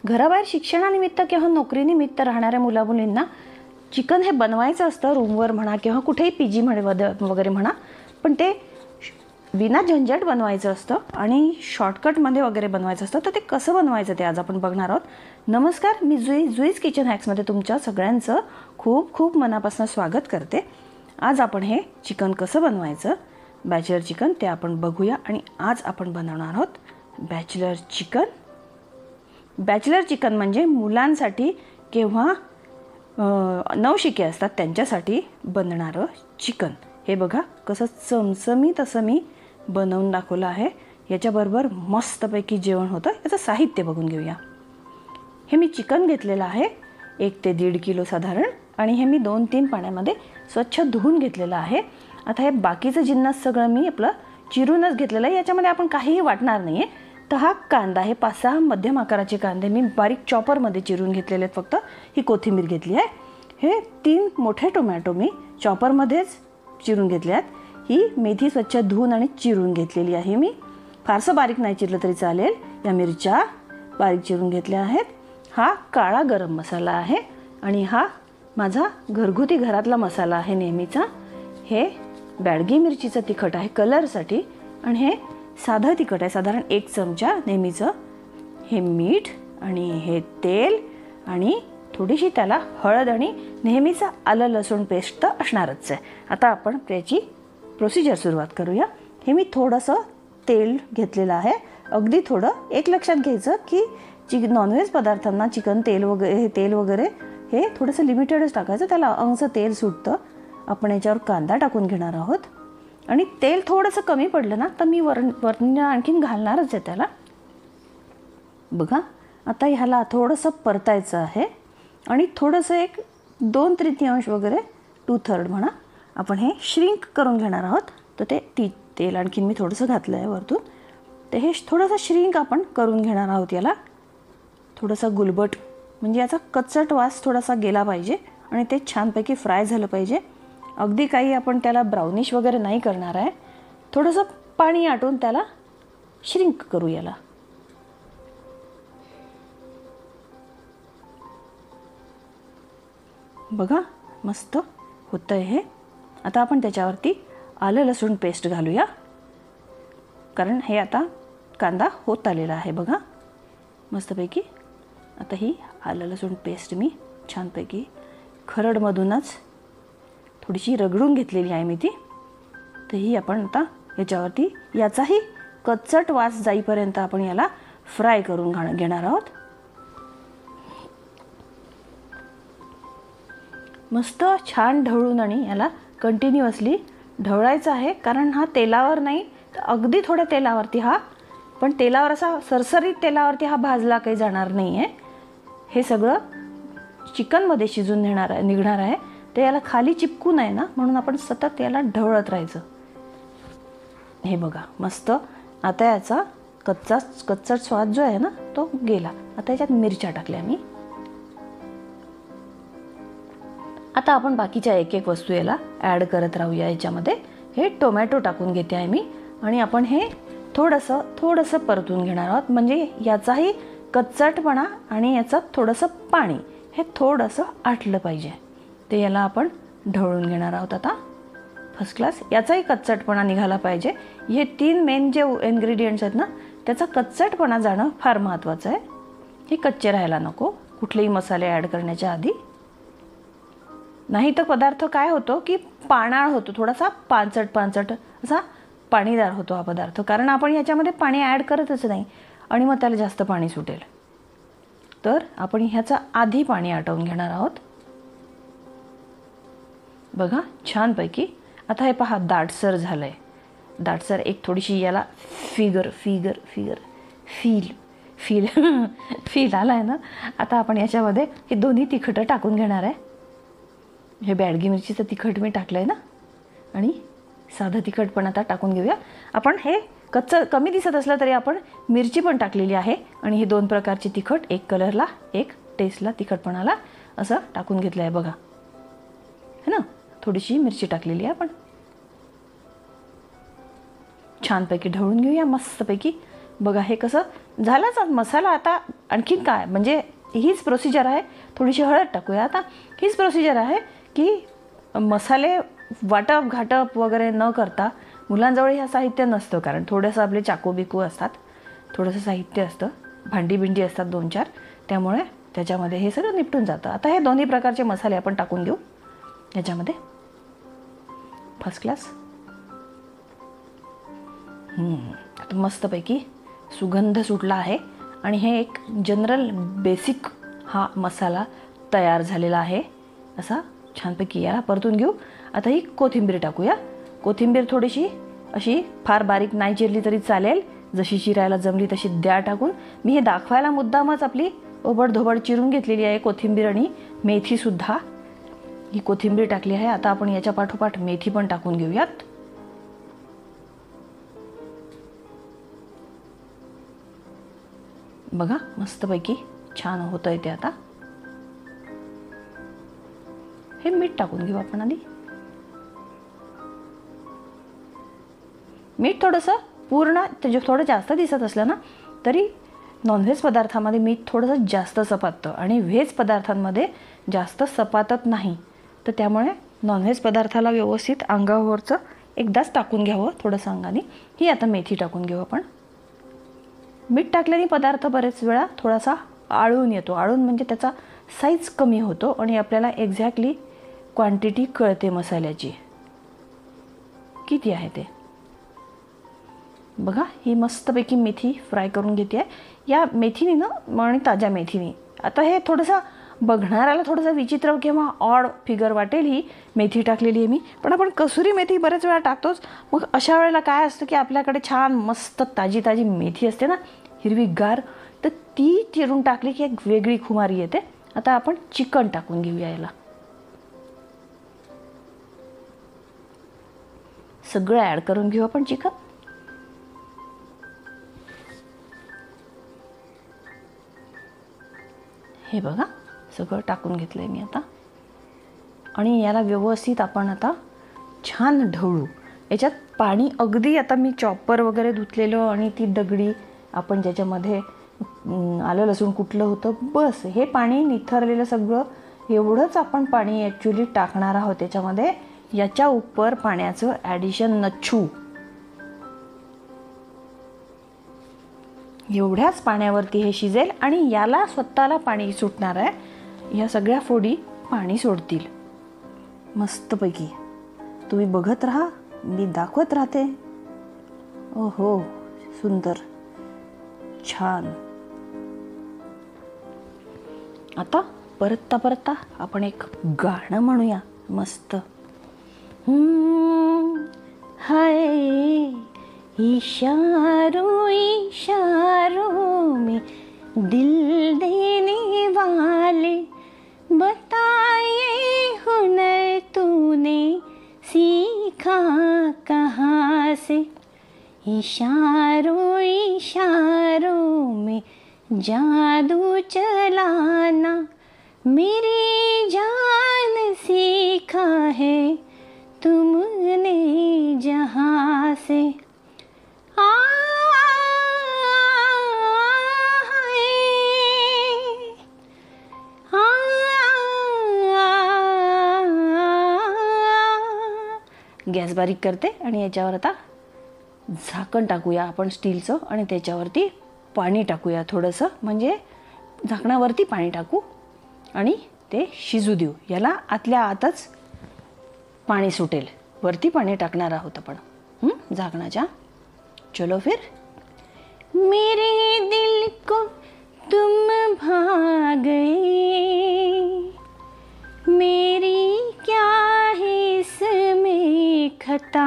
घराबाहेर शिक्षणानिमित्त किंवा नोकरीनिमित्त राहणाऱ्या मुलामुलींना चिकन हे बनवायचं असतं रूमवर म्हणा किंवा कुठेही PG वगैरे म्हणा, पण ते विना झंझट बनवायचं असतं आणि शॉर्टकटमध्ये वगैरे बनवायचं असतं. तर ते कसं बनवायचं ते आज आपण बघणार आहोत. नमस्कार, मी जुईज किचन हॅक्समध्ये तुमच्या सगळ्यांचं खूप खूप मनापासून स्वागत करते. आज आपण हे चिकन कसं बनवायचं, बॅचलर चिकन, ते आपण बघूया. आणि आज आपण बनवणार आहोत बॅचलर चिकन. बॅचलर चिकन म्हणजे मुलांसाठी किंवा नवशिके असतात त्यांच्यासाठी बनणारं चिकन. हे बघा कसं चमचमीत असं मी बनवून दाखवलं आहे. याच्याबरोबर मस्तपैकी जेवण होतं. याचं साहित्य बघून घेऊया. हे मी चिकन घेतलेलं आहे 1 ते 1.5 किलो साधारण, आणि हे मी 2-3 पाण्यामध्ये स्वच्छ धुवून घेतलेलं आहे. आता हे बाकीचं जिन्नस सगळं मी आपलं चिरूनच घेतलेलं आहे. याच्यामध्ये आपण काहीही वाटणार नाही आहे. तर हा कांदा, हे 5-6 मध्यम आकाराचे कांदे मी बारीक चॉपरमध्ये चिरून घेतलेले आहेत. फक्त ही कोथिंबीर घेतली आहे. हे 3 मोठे टोमॅटो मी चॉपरमध्येच चिरून घेतले आहेत. ही मेथी स्वच्छ धुवून आणि चिरून घेतलेली आहे मी. फारसं बारीक नाही चिरलं तरी चालेल. या मिरच्या बारीक चिरून घेतल्या आहेत. हा काळा गरम मसाला आहे आणि हा माझा घरगुती घरातला मसाला आहे नेहमीचा. हे बॅडगी मिरचीचं तिखट आहे कलरसाठी, आणि हे साधं तिखट आहे साधारण 1 चमचा नेहमीचं. हे मीठ आणि हे तेल आणि थोडीशी त्याला हळद आणि नेहमीचा आलं लसूण पेस्ट तर असणारच आहे. आता आपण त्याची प्रोसिजर सुरुवात करूया. हे मी थोडंसं तेल घेतलेलं आहे, अगदी थोडं. एक लक्षात घ्यायचं की नॉनव्हेज पदार्थांना चिकन तेल वगैरे हे थोडंसं लिमिटेडच टाकायचं, त्याला अंगचं तेल सुटतं. आपण याच्यावर कांदा टाकून घेणार आहोत आणि तेल थोडंसं कमी पडलं ना तर मी वरण आणखीन घालणारच आहे त्याला. बघा आता ह्याला थोडंसं परतायचं आहे आणि थोडंसं एक 2/3 वगैरे 2/3 म्हणा, आपण हे श्रिंक करून घेणार आहोत. तर ते तेल आणखीन मी थोडंसं घातलं आहे वरतून. तर हे थोडंसं श्रिंक आपण करून घेणार आहोत. याला थोडंसं गुलबट, म्हणजे याचा कच्चट वास थोडासा गेला पाहिजे आणि ते छानपैकी फ्राय झालं पाहिजे. अगदी काही आपण त्याला ब्राउनिश वगैरे नाही करणार आहे. थोडंसं पाणी आटून त्याला श्रिंक करू याला. बघा मस्त होतं आहे हे. आता आपण त्याच्यावरती आलं लसूण पेस्ट घालूया, कारण हे आता कांदा होत आलेला आहे. बघा मस्तपैकी. आता ही आलं लसूण पेस्ट मी छानपैकी खरडमधूनच थोडीशी रगडून घेतलेली आहे मी ती. तर ही आपण आता याच्यावरती याचाही कच्चट वास जाईपर्यंत आपण याला फ्राय करून घेणार आहोत. मस्त छान ढवळून आणि याला कंटिन्युअसली ढवळायचं आहे, कारण हा तेलावर नाही तर अगदी थोड्या तेलावरती हा, पण तेलावर असा सरसरीत तेलावरती हा भाजला काही जाणार नाही आहे. हे सगळं चिकनमध्ये शिजून निघणार आहे. ते याला खाली चिपकू नये ना, म्हणून आपण सतत याला ढवळत राहायचं. हे बघा मस्त. आता याचा कच्चा स्वाद जो आहे ना तो गेला. आता याच्यात मिरच्या टाकल्या मी. आता आपण बाकीच्या एक वस्तू याला ॲड करत राहूया. याच्यामध्ये हे टोमॅटो टाकून घेते आहे मी, आणि आपण हे थोडंसं परतून घेणार आहोत. म्हणजे याचाही कच्चटपणा आणि याचं थोडंसं पाणी हे थोडंसं आटलं पाहिजे. ते याला आपण ढवळून घेणार आहोत आता फर्स्ट क्लास. याचाही कच्चटपणा निघाला पाहिजे. हे 3 मेन जे इन्ग्रेडियंट्स आहेत ना, त्याचा कच्चटपणा जाणं फार महत्त्वाचं आहे. हे कच्चे राहायला नको कुठलेही मसाले ॲड करण्याच्या आधी. नाही तर पदार्थ काय होतो की पाणाळ होतो, थोडासा पांचट असा पाणीदार होतो हा पदार्थ, कारण आपण ह्याच्यामध्ये पाणी ॲड करतच नाही आणि मग त्याला जास्त पाणी सुटेल. तर आपण ह्याचा आधी पाणी आटवून घेणार आहोत. बघा छानपैकी. आता हे पहा दाटसर झालं आहे. दाटसर एक थोडीशी याला फील आला आहे ना. आता आपण याच्यामध्ये हे दोन्ही तिखटं टाकून घेणार आहे. हे बॅडगी मिरचीचं तिखट मी टाकलं आहे ना, आणि साधं तिखट पण आता टाकून घेऊया आपण. हे कमी दिसत असलं तरी आपण मिरची पण टाकलेली आहे, आणि हे 2 प्रकारचे तिखट, एक कलरला एक टेस्टला तिखटपणाला असं टाकून घेतलं आहे. बघा है ना, थोडीशी मिरची टाकलेली आहे आपण. छानपैकी ढवळून घेऊया मस्तपैकी. बघा हे कसं झालंच मसाला. आता आणखीन काय म्हणजे हीच प्रोसिजर आहे. थोडीशी हळद टाकूया. आता हीच प्रोसिजर आहे की मसाले वाटप घाटप वगैरे न करता, मुलांजवळ ह्या साहित्य नसतं कारण थोडंसं आपले चाकू बिकू असतात, थोडंसं साहित्य असतं, भांडी बिंडी असतात 2-4, त्यामुळे त्याच्यामध्ये हे सगळं निपटून जातं. आता हे दोन्ही प्रकारचे मसाले आपण टाकून घेऊ याच्यामध्ये. First class. आता मस्तपैकी सुगंध सुटला आहे आणि हे एक जनरल बेसिक हा मसाला तयार झालेला आहे. असा छानपैकी याला परतून घेऊ. आता ही कोथिंबीर टाकूया. कोथिंबीर थोडीशी अशी फार बारीक नाही चिरली तरी चालेल, जशी चिरायला जमली तशी द्या टाकून. मी हे दाखवायला मुद्दामच आपली ओबडधोबड चिरून घेतलेली आहे कोथिंबीर आणि मेथीसुद्धा. ही कोथिंबीर टाकली आहे. आता आपण याच्या पाठोपाठ मेथी पण टाकून घेऊयात. बघा मस्तपैकी छान होतंय ते. आता हे मीठ टाकून घेऊ आपण आधी. मीठ थोडंसं पूर्ण थोडं जास्त दिसत असलं ना तरी नॉनव्हेज पदार्थामध्ये मीठ थोडंसं जास्त सपाटतं आणि व्हेज पदार्थांमध्ये जास्त सपाटत नाही. तर त्यामुळे नॉनव्हेज पदार्थाला व्यवस्थित अंगावरचं एकदाच टाकून घ्यावं थोडंसं अंगाने. ही आता मेथी टाकून घेऊ आपण. मीठ टाकल्याने पदार्थ बरेच वेळा थोडासा आळून येतो. आळून म्हणजे त्याचा साईज कमी होतो आणि आपल्याला एक्झॅक्टली क्वांटिटी कळते मसाल्याची किती आहे ते. बघा ही मस्तपैकी मेथी फ्राय करून घेते आहे. या मेथीने ना आणि ताज्या मेथीने. आता हे थोडंसं बघणाऱ्याला थोडंसं विचित्र किंवा ऑड फिगर वाटेल ही मेथी टाकलेली आहे मी, पण आपण कसुरी मेथी बरेच वेळा टाकतोच. मग अशा वेळेला काय असतं की आपल्याकडे छान मस्त ताजी ताजी मेथी असते ना हिरवीगार, तर ती चिरून टाकली की एक वेगळी खुमारी येते. आता आपण चिकन टाकून घेऊया याला. सगळं ॲड करून घेऊ आपण चिकन. हे बघा सगळं टाकून घेतलं आहे मी आता आणि याला व्यवस्थित आपण आता छान ढवळू. याच्यात पाणी अगदी आता मी चॉपर वगैरे धुतलेलं आणि ती दगडी आपण ज्याच्यामध्ये आलं लसूण कुठलं होतं बस हे पाणी निथरलेलं सगळं एवढंच आपण पाणी ॲक्च्युली टाकणार आहोत त्याच्यामध्ये. याच्या उपर पाण्याचं ॲडिशन नच्छू. एवढ्याच पाण्यावरती हे शिजेल आणि याला स्वतःला पाणी सुटणार आहे. ह्या सगळ्या फोडी पाणी सोडतील मस्तपैकी. तुम्ही बघत राहा, मी दाखवत राहते. ओहो सुंदर छान. आता परतता परतता आपण एक गाणं म्हणूया मस्त. हाय इशारों इशारों में दिल देने वाले, बताइए हुनर तूने सीखा कहाँ से. इशारों इशारों में जादू चलाना, मेरी जान सीखा है तुमने जहाँ से. गॅस बारीक करते आणि याच्यावर आता झाकण टाकूया आपण स्टीलचं आणि त्याच्यावरती पाणी टाकूया थोडंसं, म्हणजे झाकणावरती पाणी टाकू आणि ते शिजू देऊ. याला आतल्या आतच पाणी सुटेल. वरती पाणी टाकणार आहोत आपण झाकणाच्या. चलो फिर. मेरे दिल को तुम भा गए, मेरी क्या है इसमें खता,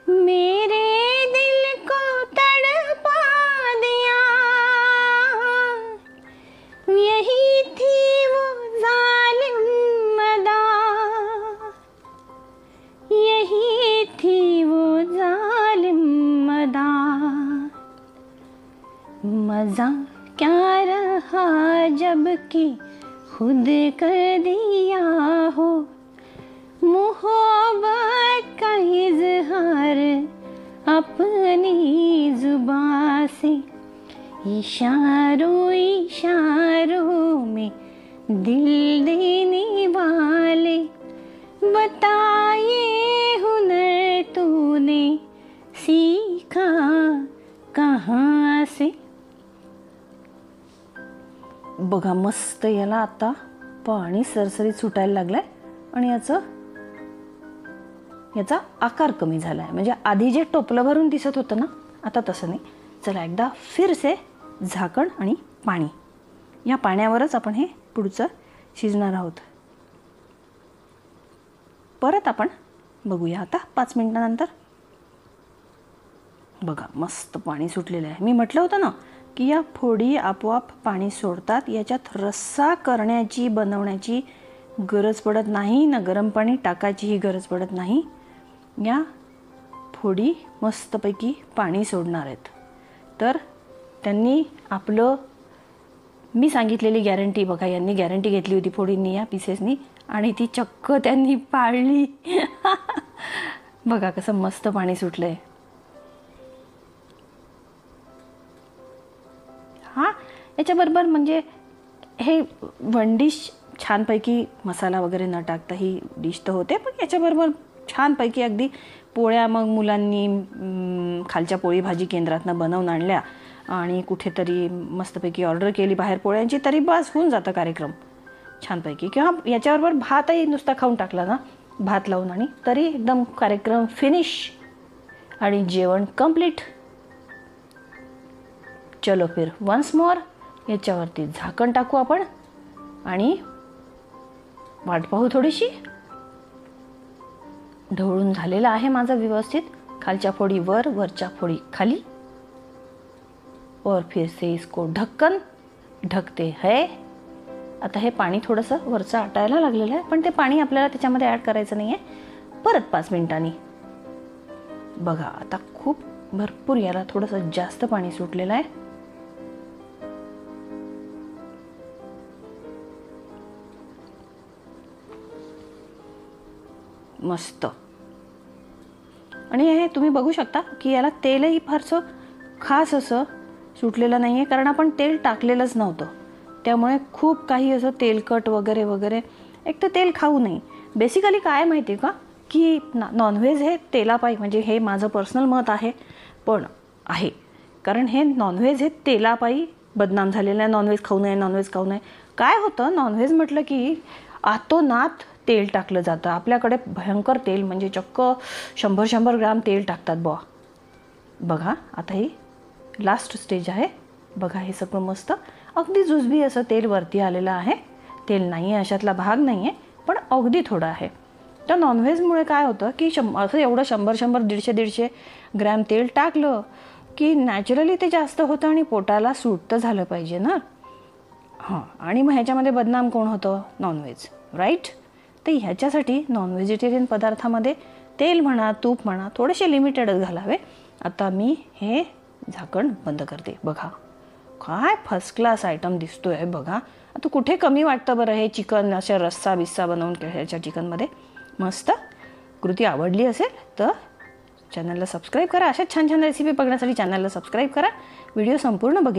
मेरे दिल को तड़पा दिया, यही थी वो जालिम अदा, यही थी वो जालिम अदा. मज़ा क्या रहा जब कि खुद कर दिया हो, मोहब्बत का इजहार अपनी जुबां से इशारों इशारों में दिल देने वाले, बताए हुनर तूने सीखा कहाँ से. बघा मस्त याला आता पाणी सरसरीत सुटायला लागलंय आणि याचा आकार कमी झालाय. म्हणजे आधी जे टोपलं भरून दिसत होतं ना, आता तसं नाही. चला एकदा फिरसे झाकण आणि पाणी, या पाण्यावरच आपण हे पुढचं शिजणार आहोत. परत आपण बघूया आता 5 मिनिटांनंतर. बघा मस्त पाणी सुटलेलं आहे. मी म्हटलं होतं ना की या फोडी आपोआप पाणी सोडतात. याच्यात रस्सा करण्याची बनवण्याची गरज पडत नाही ना, गरम पाणी टाकायचीही गरज पडत नाही. या फोडी मस्तपैकी पाणी सोडणार आहेत. तर त्यांनी आपलं मी सांगितलेली गॅरंटी, बघा यांनी गॅरंटी घेतली होती फोडींनी, या पीसेसनी, आणि ती चक्क त्यांनी पाळली. बघा कसं मस्त पाणी सुटलंय. हां, याच्याबरोबर म्हणजे हे वन डिश छानपैकी मसाला वगैरे न टाकता ही डिश तर होते, पण याच्याबरोबर छानपैकी अगदी पोळ्या मग मुलांनी खालच्या पोळी भाजी केंद्रातनं बनवून आणल्या आणि कुठेतरी मस्तपैकी ऑर्डर केली बाहेर पोळ्यांची, तरी बस होऊन जातं कार्यक्रम छानपैकी. किंवा याच्याबरोबर भातही नुसता खाऊन टाकला ना, भात लावून, आणि तरी एकदम कार्यक्रम फिनिश आणि जेवण कंप्लीट. चलो फिर वन्स मोर याच्यावरती झाकण टाकू आपण आणि वाट पाहू थोडीशी. ढवळून झालेला आहे माझं व्यवस्थित. खालच्या फोडी वर, वरच्या फोडी खाली. और फिर से इसको ढक्कन ढकते है. आता हे पाणी थोडंसं वरचं आटायला लागलेलं आहे, पण ते पाणी आपल्याला त्याच्यामध्ये ॲड करायचं नाही आहे. परत 5 मिनिटांनी बघा आता खूप भरपूर याला थोडंसं जास्त पाणी सुटलेलं आहे. मस्त. आणि हे तुम्ही बघू शकता की याला तेलही फारसं खास असं सुटलेलं नाही आहे, कारण आपण तेल टाकलेलंच नव्हतं. त्यामुळे खूप काही असं तेलकट वगैरे वगैरे, एक तर तेल खाऊ नये. बेसिकली काय माहिती आहे का, की नॉनव्हेज हे तेलापायी, म्हणजे हे माझं पर्सनल मत आहे, पण आहे कारण हे नॉनव्हेज हे तेलापायी बदनाम झालेलं आहे. नॉनव्हेज खाऊ नये, नॉनव्हेज खाऊ नये. काय होतं, नॉनव्हेज म्हटलं की आतोनात तेल टाकलं जातं. आपल्याकडे भयंकर तेल, म्हणजे चक्क 100 ग्राम तेल टाकतात बुवा. बघा आता ही लास्ट स्टेज आहे. बघा हे सगळं मस्त अगदी जुजबी असं तेल वरती आलेलं आहे. तेल नाही आहे अशातला भाग नाही आहे, पण अगदी थोडं आहे. तर नॉनव्हेजमुळे काय होतं की असं एवढं 100 150 ग्रॅम तेल टाकलं की नॅचरली ते जास्त होतं आणि पोटाला सूट तर झालं पाहिजे ना. हां, आणि मग ह्याच्यामध्ये बदनाम कोण होतं? Non veg, right. तर ह्याच्यासाठी नॉन व्हेजिटेरियन पदार्थामध्ये तेल म्हणा, तूप म्हणा, थोडेसे लिमिटेडच घालावे. आता मी हे झाकण बंद करते. बघा काय फर्स्ट क्लास आयटम दिसतोय आहे. बघा आता कुठे कमी वाटतं बरं हे चिकन, अशा रस्सा बिस्सा बनवून ह्याच्या चिकनमध्ये. मस्त. कृती आवडली असेल तर चॅनलला सबस्क्राईब करा. अशा छान छान रेसिपी बघण्यासाठी चॅनलला सबस्क्राईब करा. व्हिडिओ संपूर्ण बघा.